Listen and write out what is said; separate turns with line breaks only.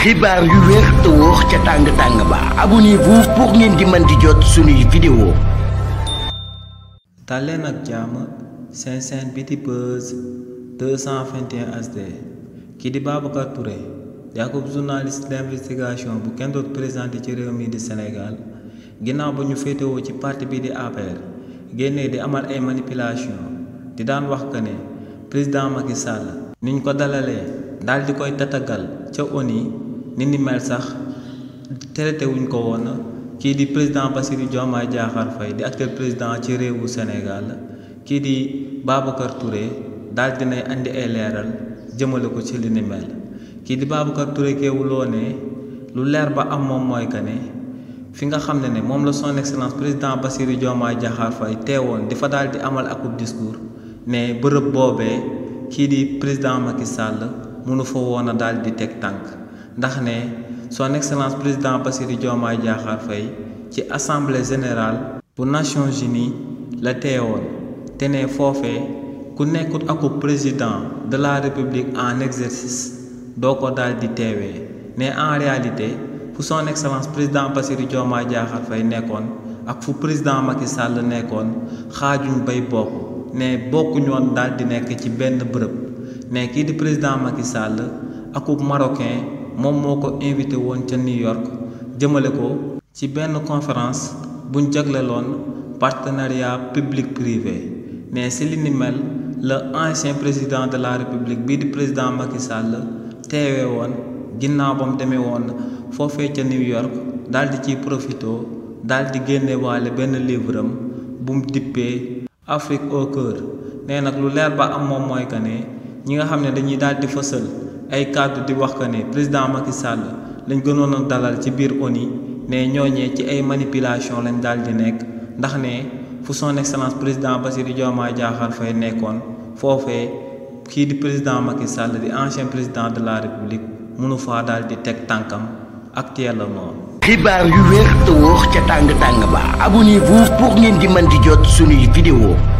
xibaar yu wér te wóor ca tàng ba abonnez-vous pour ngeen di mën di jot suñuy vidéo.
daleen ak jàmm seen chaîne bi di Buzz 221 HD kii di Babacar Touré Yacoub journaliste d'investigation bu kenn doot présenté ci réew mi di Sénégal ginnaaw ba ñu féetewoo ci parti bi di APR génnee di amal ay manipulation di daan wax que ne président Macky Sall niñ ko dalalee daal di koy tatagal ca ONU ni ni mel sax traité wuñ ko woon kii di président Bassirou Diomaye Diakhar Faye di actuel président ci réewu Sénégal kii di Babacar Touré daal dinay andi ay leeral jëmale ko ci li ni mel kii di Babacar Touré keewuloo ne lu leer ba am moom mooy que ne fi nga xam ne moom la son excellence président Bassirou Diomaye Diakhar Faye teewoon di fa daal di amal akub discours ne bërëb boobee kii di président Macky Sall mënu fa woon a daal di teg tànk ndax ne son excellence président Bassirou Diomaye Diakhar Faye ci assemblée générale bu Nations Unies la teewoon te ne foofee ku nekkut akub président de la république en exercice doo ko daal di teewee ne en réalité fu son excellence président Bassirou Diomaye Diakhar Faye nekkoon ak fu président Macky Sall nekkoon xaajuñ bay bokk ne bokkuñoon daal di nekk ci benn bërëb ne kii di président Macky Sall akub marocain moom moo ko invité woon ca New York jëmale ko ci benn conférence buñ jagleloon partenariat public privé ne si li ni mel le ancien président de la république bii di président Macky Sall teewee woon ginnaaw ba mu demee woon foofee ca New York daal di ciy profito daal di génne waale benn livre am bu mu dippee Afrique au cœur nee nag lu leer ba am moom mooy que ne ñi nga xam ne dañuy daal di fësal ay kàddu di wax que ne président Macky Sall lañ gënoon a dalal ci biir ONU ne ñooñee ci ay manipulation lañ daal di nekk ndax ne fu son excellence président Bassirou Diomaye Diakhar Faye nekkoon foofee kii di président Macky Sall di ancien président de la république mënu faa daal di teg tànkam actuellement.
xibaar yu wér te wóor ca tàng ba abonnez-vous pour ngeen di mën di jot suñuy vidéo.